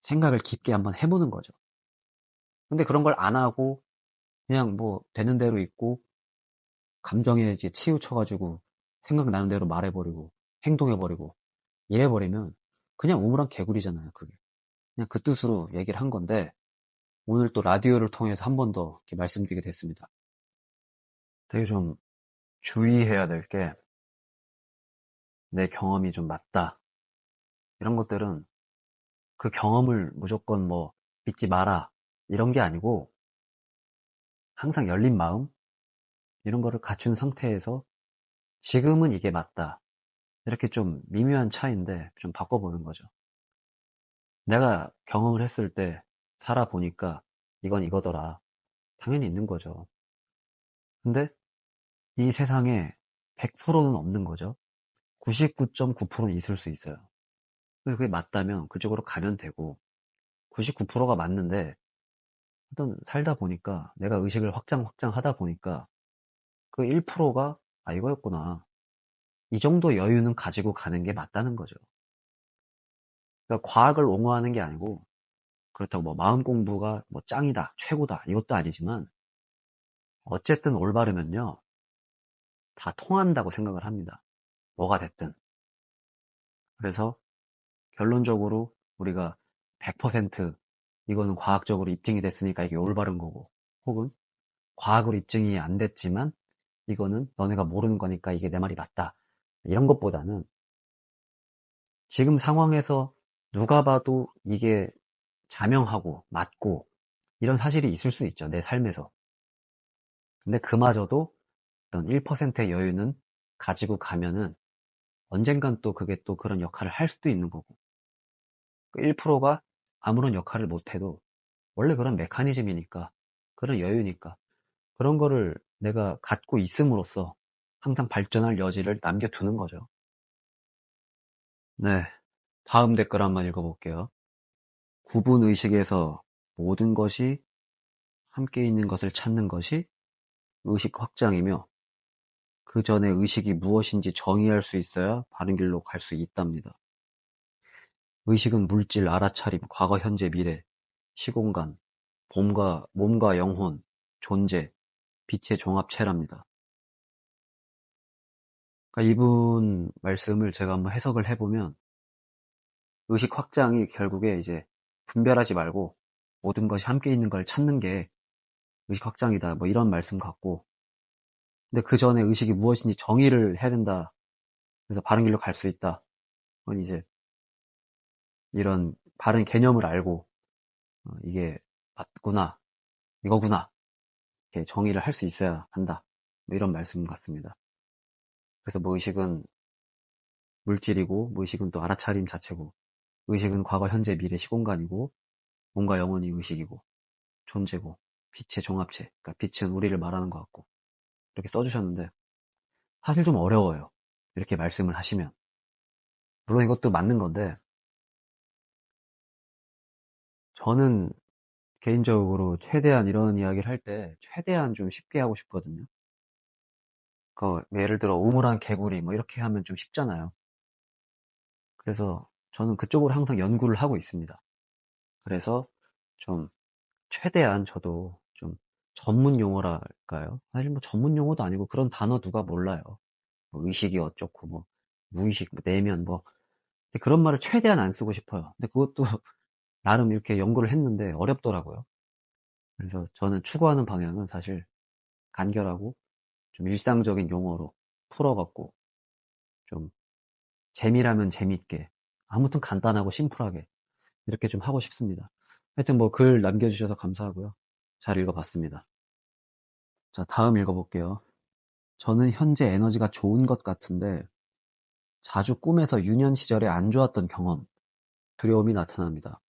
생각을 깊게 한번 해보는 거죠. 근데 그런 걸 안 하고 그냥 뭐 되는 대로 있고 감정에 이제 치우쳐가지고 생각나는 대로 말해버리고 행동해버리고 이래버리면 그냥 우물안 개구리잖아요. 그게 그냥 그 뜻으로 얘기를 한 건데 오늘 또 라디오를 통해서 한 번 더 이렇게 말씀드리게 됐습니다. 되게 좀 주의해야 될 게 내 경험이 좀 맞다 이런 것들은 그 경험을 무조건 뭐 믿지 마라 이런 게 아니고 항상 열린 마음 이런 거를 갖춘 상태에서 지금은 이게 맞다 이렇게 좀 미묘한 차이인데 좀 바꿔보는 거죠. 내가 경험을 했을 때 살아보니까 이건 이거더라 당연히 있는 거죠. 근데 이 세상에 100%는 없는 거죠. 99.9%는 있을 수 있어요. 그게 맞다면 그쪽으로 가면 되고 99%가 맞는데 어떤 살다 보니까 내가 의식을 확장 하다 보니까 그 1%가 아 이거였구나. 이 정도 여유는 가지고 가는 게 맞다는 거죠. 그러니까 과학을 옹호하는 게 아니고 그렇다고 뭐 마음 공부가 뭐 짱이다, 최고다 이것도 아니지만 어쨌든 올바르면요 다 통한다고 생각을 합니다. 뭐가 됐든. 그래서 결론적으로 우리가 100% 이거는 과학적으로 입증이 됐으니까 이게 올바른 거고 혹은 과학으로 입증이 안 됐지만 이거는 너네가 모르는 거니까 이게 내 말이 맞다. 이런 것보다는 지금 상황에서 누가 봐도 이게 자명하고 맞고 이런 사실이 있을 수 있죠. 내 삶에서. 근데 그마저도 어떤 1%의 여유는 가지고 가면은 언젠간 또 그게 또 그런 역할을 할 수도 있는 거고 그 1%가 아무런 역할을 못해도 원래 그런 메커니즘이니까 그런 여유니까 그런 거를 내가 갖고 있음으로써 항상 발전할 여지를 남겨두는 거죠. 네. 다음 댓글 한번 읽어볼게요. 구분의식에서 모든 것이 함께 있는 것을 찾는 것이 의식 확장이며 그 전에 의식이 무엇인지 정의할 수 있어야 바른 길로 갈 수 있답니다. 의식은 물질, 알아차림, 과거, 현재, 미래, 시공간, 몸과 영혼, 존재, 빛의 종합체랍니다. 그러니까 이분 말씀을 제가 한번 해석을 해보면 의식 확장이 결국에 이제 분별하지 말고 모든 것이 함께 있는 걸 찾는 게 의식 확장이다. 뭐 이런 말씀 같고 근데 그 전에 의식이 무엇인지 정의를 해야 된다. 그래서 바른 길로 갈 수 있다. 그건 이제 이런 바른 개념을 알고 이게 맞구나, 이거구나 이렇게 정의를 할 수 있어야 한다. 뭐 이런 말씀 같습니다. 그래서 뭐 의식은 물질이고 뭐 의식은 또 알아차림 자체고 의식은 과거, 현재, 미래, 시공간이고 몸과 영혼이 의식이고 존재고 빛의 종합체. 그러니까 빛은 우리를 말하는 것 같고 이렇게 써주셨는데 사실 좀 어려워요. 이렇게 말씀을 하시면 물론 이것도 맞는 건데 저는 개인적으로 최대한 이런 이야기를 할 때 최대한 좀 쉽게 하고 싶거든요. 예를 들어 우물안 개구리 뭐 이렇게 하면 좀 쉽잖아요. 그래서 저는 그쪽으로 항상 연구를 하고 있습니다. 그래서 좀 최대한 저도 좀 전문 용어랄까요? 사실 뭐 전문 용어도 아니고 그런 단어 누가 몰라요. 뭐 의식이 어쩌고 뭐 무의식, 뭐 내면 뭐 근데 그런 말을 최대한 안 쓰고 싶어요. 근데 그것도 나름 이렇게 연구를 했는데 어렵더라고요. 그래서 저는 추구하는 방향은 사실 간결하고 좀 일상적인 용어로 풀어갖고 좀 재미라면 재밌게 아무튼 간단하고 심플하게 이렇게 좀 하고 싶습니다. 하여튼 뭐 글 남겨주셔서 감사하고요. 잘 읽어봤습니다. 자, 다음 읽어볼게요. 저는 현재 에너지가 좋은 것 같은데 자주 꿈에서 유년 시절에 안 좋았던 경험, 두려움이 나타납니다.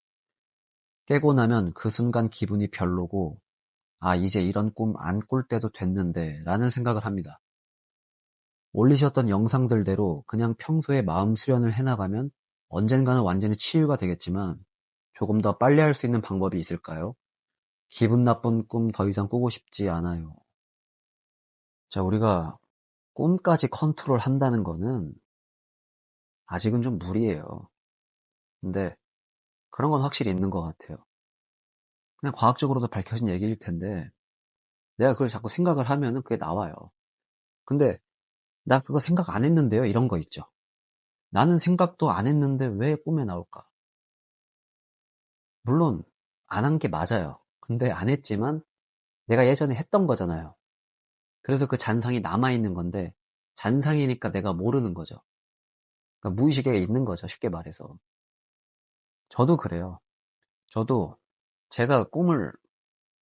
깨고 나면 그 순간 기분이 별로고 아 이제 이런 꿈 안 꿀 때도 됐는데 라는 생각을 합니다. 올리셨던 영상들대로 그냥 평소에 마음 수련을 해나가면 언젠가는 완전히 치유가 되겠지만 조금 더 빨리 할 수 있는 방법이 있을까요? 기분 나쁜 꿈 더 이상 꾸고 싶지 않아요. 자, 우리가 꿈까지 컨트롤 한다는 거는 아직은 좀 무리예요. 근데 그런 건 확실히 있는 것 같아요. 그냥 과학적으로도 밝혀진 얘기일 텐데 내가 그걸 자꾸 생각을 하면은 그게 나와요. 근데 나 그거 생각 안 했는데요? 이런 거 있죠. 나는 생각도 안 했는데 왜 꿈에 나올까? 물론 안 한 게 맞아요. 근데 안 했지만 내가 예전에 했던 거잖아요. 그래서 그 잔상이 남아있는 건데 잔상이니까 내가 모르는 거죠. 그러니까 무의식에 있는 거죠. 쉽게 말해서. 저도 그래요. 저도 제가 꿈을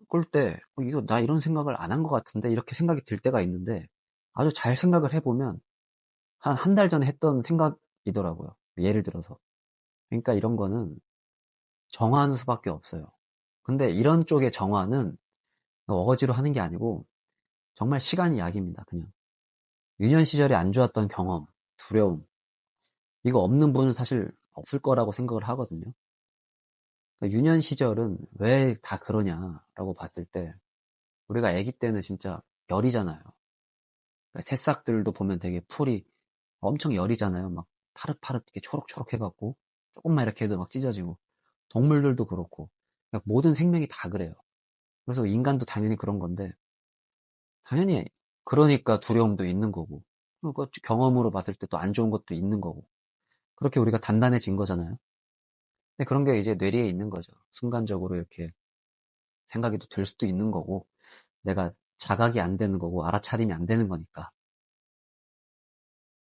꿀 때 이거 나 이런 생각을 안 한 것 같은데 이렇게 생각이 들 때가 있는데 아주 잘 생각을 해보면 한 달 전에 했던 생각이더라고요. 예를 들어서. 그러니까 이런 거는 정화하는 수밖에 없어요. 근데 이런 쪽의 정화는 어거지로 하는 게 아니고 정말 시간이 약입니다. 그냥. 유년 시절에 안 좋았던 경험, 두려움, 이거 없는 분은 사실 없을 거라고 생각을 하거든요. 그러니까 유년 시절은 왜 다 그러냐라고 봤을 때 우리가 아기 때는 진짜 열이잖아요. 그러니까 새싹들도 보면 되게 풀이 엄청 열이잖아요. 막 파릇파릇 이렇게 초록초록 해갖고 조금만 이렇게 해도 막 찢어지고 동물들도 그렇고 그러니까 모든 생명이 다 그래요. 그래서 인간도 당연히 그런 건데 당연히 그러니까 두려움도 있는 거고 그 경험으로 봤을 때 또 안 좋은 것도 있는 거고 그렇게 우리가 단단해진 거잖아요. 근데 그런 게 이제 뇌리에 있는 거죠. 순간적으로 이렇게 생각이 또 들 수도 있는 거고 내가 자각이 안 되는 거고 알아차림이 안 되는 거니까.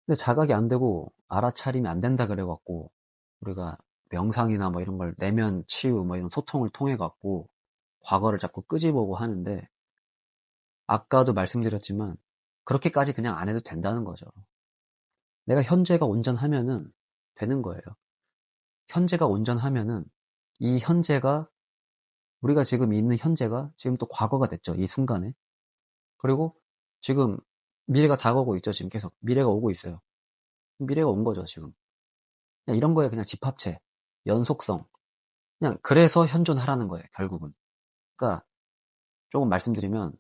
근데 자각이 안 되고 알아차림이 안 된다 그래갖고 우리가 명상이나 뭐 이런 걸 내면 치유 뭐 이런 소통을 통해 갖고 과거를 자꾸 끄집어오고 하는데 아까도 말씀드렸지만 그렇게까지 그냥 안 해도 된다는 거죠. 내가 현재가 온전하면은 되는 거예요. 현재가 온전하면은 이 현재가 우리가 지금 있는 현재가 지금 또 과거가 됐죠. 이 순간에. 그리고 지금 미래가 다가오고 있죠. 지금 계속 미래가 오고 있어요. 미래가 온 거죠. 지금. 그냥 이런 거에 그냥 집합체, 연속성. 그냥 그래서 현존하라는 거예요. 결국은. 그러니까 조금 말씀드리면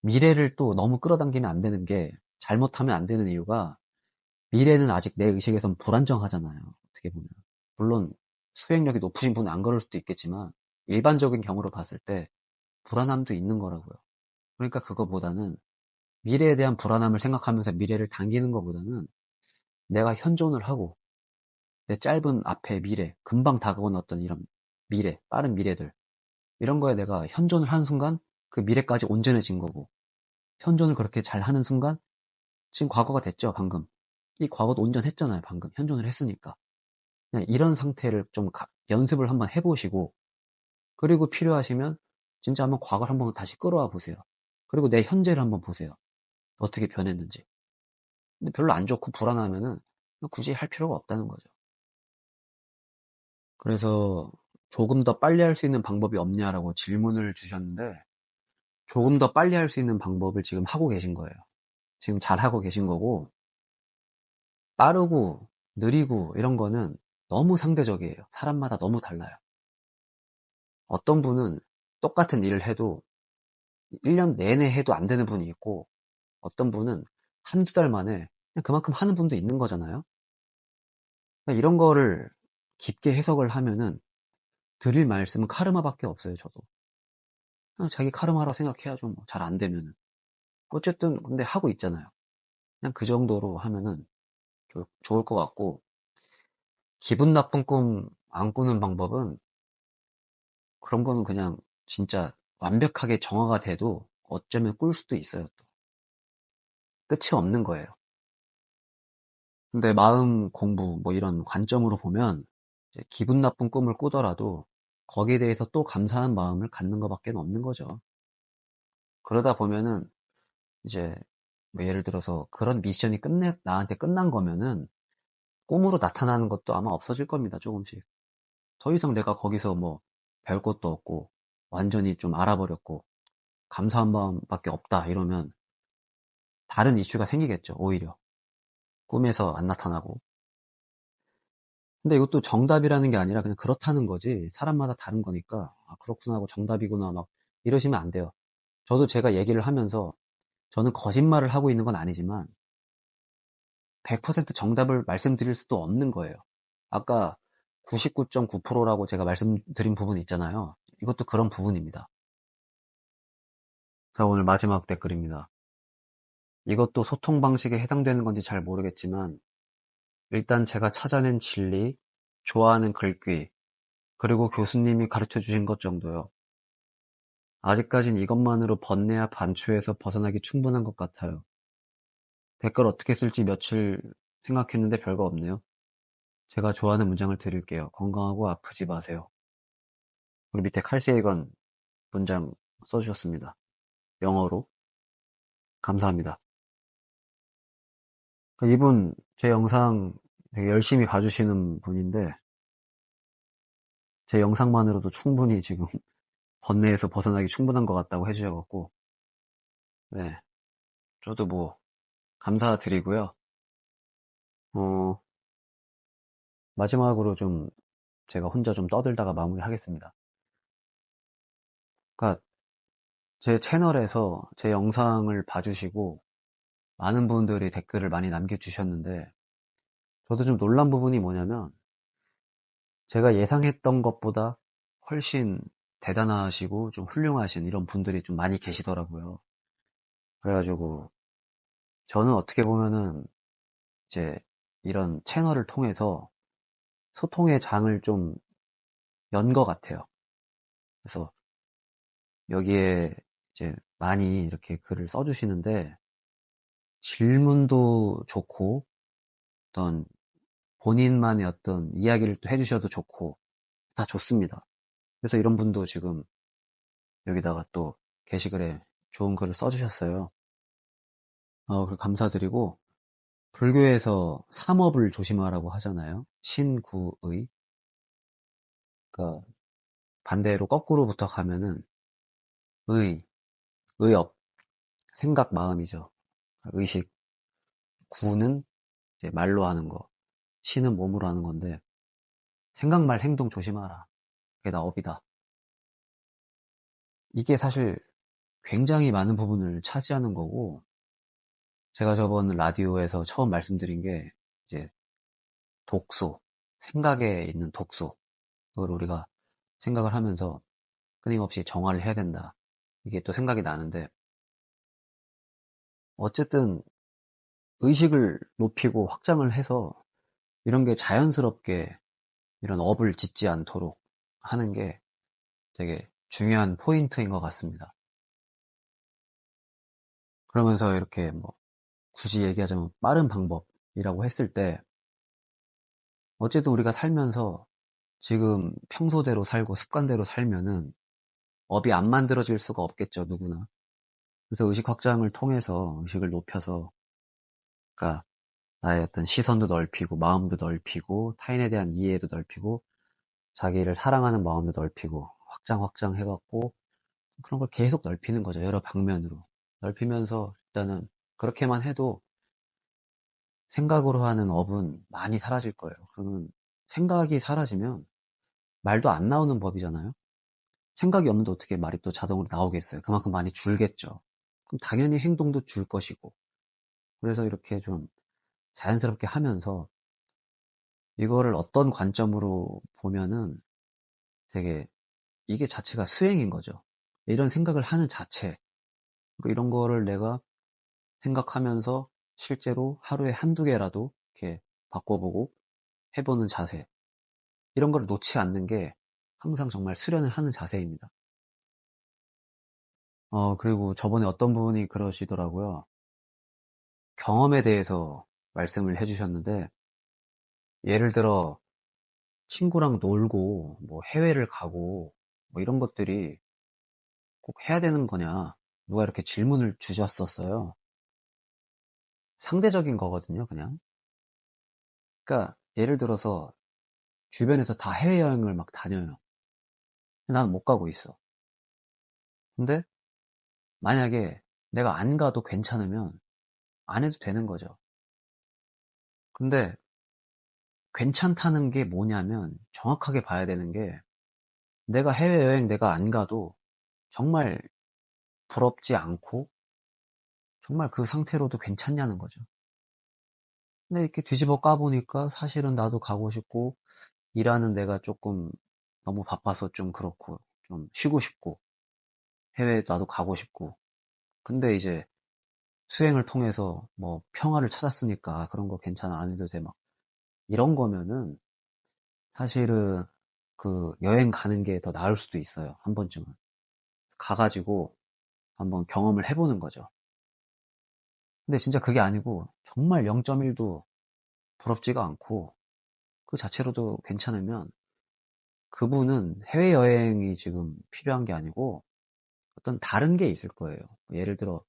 미래를 또 너무 끌어당기면 안 되는 게 잘못하면 안 되는 이유가 미래는 아직 내 의식에선 불안정하잖아요. 어떻게 보면. 물론 수행력이 높으신 분은 안 그럴 수도 있겠지만 일반적인 경우로 봤을 때 불안함도 있는 거라고요. 그러니까 그거보다는 미래에 대한 불안함을 생각하면서 미래를 당기는 것보다는 내가 현존을 하고 내 짧은 앞에 미래, 금방 다가오는 어떤 이런 미래, 빠른 미래들 이런 거에 내가 현존을 하는 순간 그 미래까지 온전해진 거고 현존을 그렇게 잘 하는 순간 지금 과거가 됐죠, 방금. 이 과거도 온전했잖아요, 방금. 현존을 했으니까. 그냥 이런 상태를 좀 연습을 한번 해보시고 그리고 필요하시면 진짜 한번 과거를 한번 다시 끌어와 보세요. 그리고 내 현재를 한번 보세요. 어떻게 변했는지. 근데 별로 안 좋고 불안하면은 굳이 할 필요가 없다는 거죠. 그래서 조금 더 빨리 할 수 있는 방법이 없냐라고 질문을 주셨는데 조금 더 빨리 할 수 있는 방법을 지금 하고 계신 거예요. 지금 잘 하고 계신 거고 빠르고 느리고 이런 거는 너무 상대적이에요. 사람마다 너무 달라요. 어떤 분은 똑같은 일을 해도 1년 내내 해도 안 되는 분이 있고 어떤 분은 한두 달 만에 그냥 그만큼 하는 분도 있는 거잖아요. 그러니까 이런 거를 깊게 해석을 하면은 드릴 말씀은 카르마밖에 없어요, 저도. 그냥 자기 카르마라고 생각해야죠, 뭐. 잘 안 되면은. 어쨌든, 근데 하고 있잖아요. 그냥 그 정도로 하면은 좋을 것 같고, 기분 나쁜 꿈 안 꾸는 방법은 그런 거는 그냥 진짜 완벽하게 정화가 돼도 어쩌면 꿀 수도 있어요, 또. 끝이 없는 거예요. 근데 마음 공부, 뭐 이런 관점으로 보면, 이제 기분 나쁜 꿈을 꾸더라도 거기에 대해서 또 감사한 마음을 갖는 것밖에 없는 거죠. 그러다 보면은 이제 뭐 예를 들어서 그런 미션이 나한테 끝난 거면은 꿈으로 나타나는 것도 아마 없어질 겁니다. 조금씩. 더 이상 내가 거기서 뭐 별 것도 없고 완전히 좀 알아버렸고 감사한 마음밖에 없다 이러면 다른 이슈가 생기겠죠. 오히려 꿈에서 안 나타나고 근데 이것도 정답이라는 게 아니라 그냥 그렇다는 거지. 사람마다 다른 거니까, 아, 그렇구나 하고 정답이구나 막 이러시면 안 돼요. 저도 제가 얘기를 하면서 저는 거짓말을 하고 있는 건 아니지만 100% 정답을 말씀드릴 수도 없는 거예요. 아까 99.9%라고 제가 말씀드린 부분 있잖아요. 이것도 그런 부분입니다. 자, 오늘 마지막 댓글입니다. 이것도 소통 방식에 해당되는 건지 잘 모르겠지만 일단 제가 찾아낸 진리, 좋아하는 글귀, 그리고 교수님이 가르쳐 주신 것 정도요. 아직까진 이것만으로 번뇌와 반추에서 벗어나기 충분한 것 같아요. 댓글 어떻게 쓸지 며칠 생각했는데 별거 없네요. 제가 좋아하는 문장을 드릴게요. 건강하고 아프지 마세요. 그리고 밑에 칼세이건 문장 써주셨습니다. 영어로. 감사합니다. 이분 제 영상 되게 열심히 봐주시는 분인데 제 영상만으로도 충분히 지금 번뇌에서 벗어나기 충분한 것 같다고 해주셔갖고 네, 저도 뭐 감사드리고요. 어, 마지막으로 좀 제가 혼자 좀 떠들다가 마무리하겠습니다. 그러니까 제 채널에서 제 영상을 봐주시고 많은 분들이 댓글을 많이 남겨주셨는데 저도 좀 놀란 부분이 뭐냐면 제가 예상했던 것보다 훨씬 대단하시고 좀 훌륭하신 이런 분들이 좀 많이 계시더라고요. 그래가지고 저는 어떻게 보면은 이제 이런 채널을 통해서 소통의 장을 좀 연 것 같아요. 그래서 여기에 이제 많이 이렇게 글을 써주시는데 질문도 좋고 어떤 본인만의 어떤 이야기를 또 해주셔도 좋고 다 좋습니다. 그래서 이런 분도 지금 여기다가 또 게시글에 좋은 글을 써주셨어요. 그걸 감사드리고 불교에서 삼업을 조심하라고 하잖아요. 신구의. 그러니까 반대로 거꾸로부터 가면은 의, 의업, 생각, 마음이죠. 의식, 구는 이제 말로 하는 거, 신은 몸으로 하는 건데 생각, 말, 행동 조심하라. 그게 나 업이다. 이게 사실 굉장히 많은 부분을 차지하는 거고 제가 저번 라디오에서 처음 말씀드린 게 이제 독소, 생각에 있는 독소. 그걸 우리가 생각을 하면서 끊임없이 정화를 해야 된다. 이게 또 생각이 나는데 어쨌든 의식을 높이고 확장을 해서 이런 게 자연스럽게 이런 업을 짓지 않도록 하는 게 되게 중요한 포인트인 것 같습니다. 그러면서 이렇게 뭐 굳이 얘기하자면 빠른 방법이라고 했을 때 어쨌든 우리가 살면서 지금 평소대로 살고 습관대로 살면은 업이 안 만들어질 수가 없겠죠, 누구나. 그래서 의식 확장을 통해서 의식을 높여서 그러니까 나의 어떤 시선도 넓히고 마음도 넓히고 타인에 대한 이해도 넓히고 자기를 사랑하는 마음도 넓히고 확장 해갖고 그런 걸 계속 넓히는 거죠. 여러 방면으로 넓히면서 일단은 그렇게만 해도 생각으로 하는 업은 많이 사라질 거예요. 그러면 생각이 사라지면 말도 안 나오는 법이잖아요. 생각이 없는데 어떻게 말이 또 자동으로 나오겠어요. 그만큼 많이 줄겠죠. 그럼 당연히 행동도 줄 것이고 그래서 이렇게 좀 자연스럽게 하면서 이거를 어떤 관점으로 보면은 되게 이게 자체가 수행인 거죠. 이런 생각을 하는 자체, 그리고 이런 거를 내가 생각하면서 실제로 하루에 한두 개라도 이렇게 바꿔보고 해보는 자세. 이런 거를 놓지 않는 게 항상 정말 수련을 하는 자세입니다. 그리고 저번에 어떤 분이 그러시더라고요. 경험에 대해서 말씀을 해주셨는데, 예를 들어, 친구랑 놀고, 뭐 해외를 가고, 뭐 이런 것들이 꼭 해야 되는 거냐. 누가 이렇게 질문을 주셨었어요. 상대적인 거거든요, 그냥. 그러니까, 예를 들어서, 주변에서 다 해외여행을 막 다녀요. 난 못 가고 있어. 근데, 만약에 내가 안 가도 괜찮으면, 안 해도 되는 거죠. 근데, 괜찮다는 게 뭐냐면 정확하게 봐야 되는 게 내가 해외여행 내가 안 가도 정말 부럽지 않고 정말 그 상태로도 괜찮냐는 거죠. 근데 이렇게 뒤집어 까보니까 사실은 나도 가고 싶고 일하는 내가 조금 너무 바빠서 좀 그렇고 좀 쉬고 싶고 해외에 나도 가고 싶고 근데 이제 수행을 통해서 뭐 평화를 찾았으니까 그런 거 괜찮아 안 해도 돼 막 이런 거면은 사실은 그 여행 가는 게 더 나을 수도 있어요. 한 번쯤은 가가지고 한번 경험을 해보는 거죠. 근데 진짜 그게 아니고 정말 0.1도 부럽지가 않고 그 자체로도 괜찮으면 그분은 해외여행이 지금 필요한 게 아니고 어떤 다른 게 있을 거예요. 예를 들어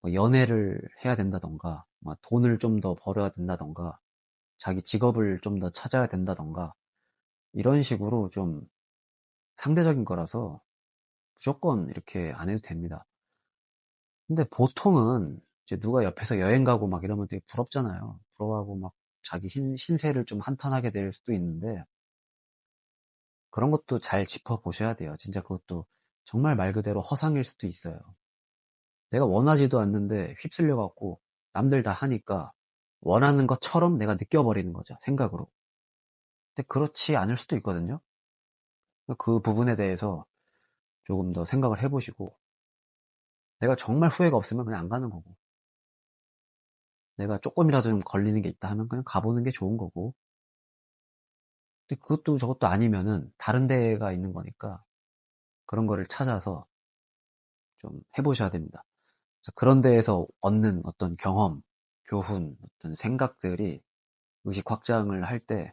뭐 연애를 해야 된다던가 돈을 좀 더 벌어야 된다던가 자기 직업을 좀 더 찾아야 된다던가 이런 식으로 좀 상대적인 거라서 무조건 이렇게 안 해도 됩니다. 근데 보통은 이제 누가 옆에서 여행 가고 막 이러면 되게 부럽잖아요. 부러워하고 막 자기 신세를 좀 한탄하게 될 수도 있는데 그런 것도 잘 짚어보셔야 돼요. 진짜 그것도 정말 말 그대로 허상일 수도 있어요. 내가 원하지도 않는데 휩쓸려 갖고 남들 다 하니까 원하는 것처럼 내가 느껴버리는 거죠. 생각으로. 근데 그렇지 않을 수도 있거든요. 그 부분에 대해서 조금 더 생각을 해보시고 내가 정말 후회가 없으면 그냥 안 가는 거고 내가 조금이라도 좀 걸리는 게 있다 하면 그냥 가보는 게 좋은 거고 근데 그것도 저것도 아니면은 다른 데가 있는 거니까 그런 거를 찾아서 좀 해보셔야 됩니다. 그래서 그런 데에서 얻는 어떤 경험, 교훈, 어떤 생각들이 의식 확장을 할 때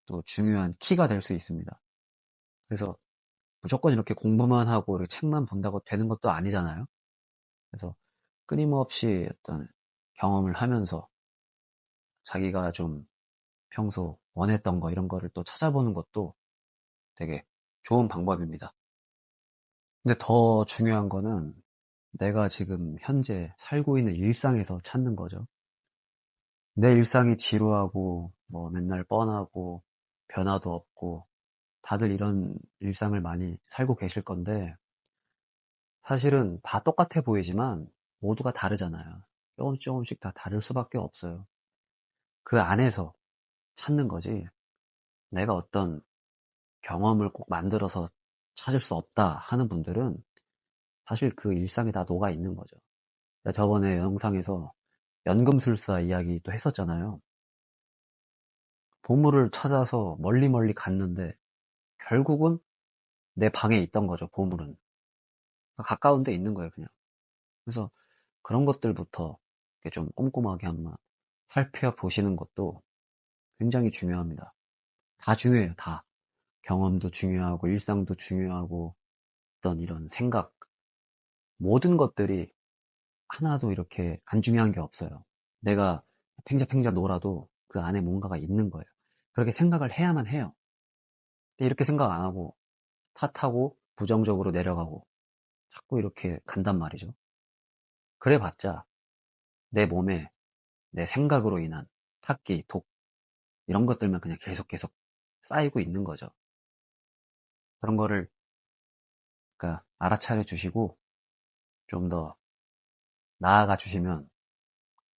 또 중요한 키가 될 수 있습니다. 그래서 무조건 이렇게 공부만 하고 이렇게 책만 본다고 되는 것도 아니잖아요. 그래서 끊임없이 어떤 경험을 하면서 자기가 좀 평소 원했던 거 이런 거를 또 찾아보는 것도 되게 좋은 방법입니다. 근데 더 중요한 거는 내가 지금 현재 살고 있는 일상에서 찾는 거죠. 내 일상이 지루하고 뭐 맨날 뻔하고 변화도 없고 다들 이런 일상을 많이 살고 계실 건데 사실은 다 똑같아 보이지만 모두가 다르잖아요. 조금씩 다 다를 수밖에 없어요. 그 안에서 찾는 거지 내가 어떤 경험을 꼭 만들어서 찾을 수 없다 하는 분들은 사실 그 일상에 다 녹아 있는 거죠. 저번에 영상에서 연금술사 이야기 또 했었잖아요. 보물을 찾아서 멀리 멀리 갔는데 결국은 내 방에 있던 거죠, 보물은. 가까운 데 있는 거예요, 그냥. 그래서 그런 것들부터 좀 꼼꼼하게 한번 살펴보시는 것도 굉장히 중요합니다. 다 중요해요, 다. 경험도 중요하고, 일상도 중요하고, 어떤 이런 생각, 모든 것들이 하나도 이렇게 안 중요한 게 없어요. 내가 팽자팽자 놀아도 그 안에 뭔가가 있는 거예요. 그렇게 생각을 해야만 해요. 근데 이렇게 생각 안 하고 탓하고 부정적으로 내려가고 자꾸 이렇게 간단 말이죠. 그래봤자 내 몸에 내 생각으로 인한 탁기, 독 이런 것들만 그냥 계속 쌓이고 있는 거죠. 그런 거를 그러니까 알아차려 주시고 좀 더 나아가 주시면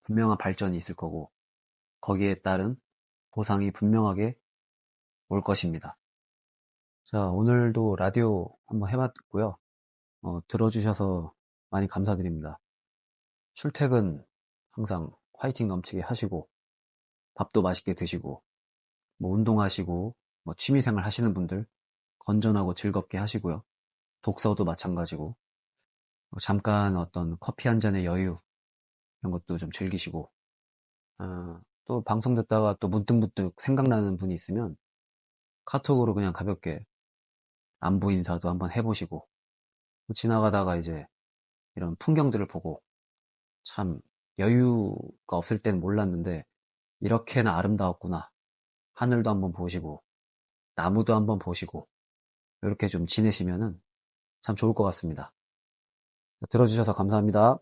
분명한 발전이 있을 거고 거기에 따른 보상이 분명하게 올 것입니다. 자, 오늘도 라디오 한번 해봤고요. 들어주셔서 많이 감사드립니다. 출퇴근 항상 화이팅 넘치게 하시고 밥도 맛있게 드시고 뭐 운동하시고 뭐 취미생활 하시는 분들 건전하고 즐겁게 하시고요. 독서도 마찬가지고 잠깐 어떤 커피 한 잔의 여유 이런 것도 좀 즐기시고 또 방송 듣다가 또 문득문득 생각나는 분이 있으면 카톡으로 그냥 가볍게 안부 인사도 한번 해보시고 지나가다가 이제 이런 풍경들을 보고 참 여유가 없을 땐 몰랐는데 이렇게나 아름다웠구나. 하늘도 한번 보시고 나무도 한번 보시고 이렇게 좀 지내시면은 참 좋을 것 같습니다. 들어주셔서 감사합니다.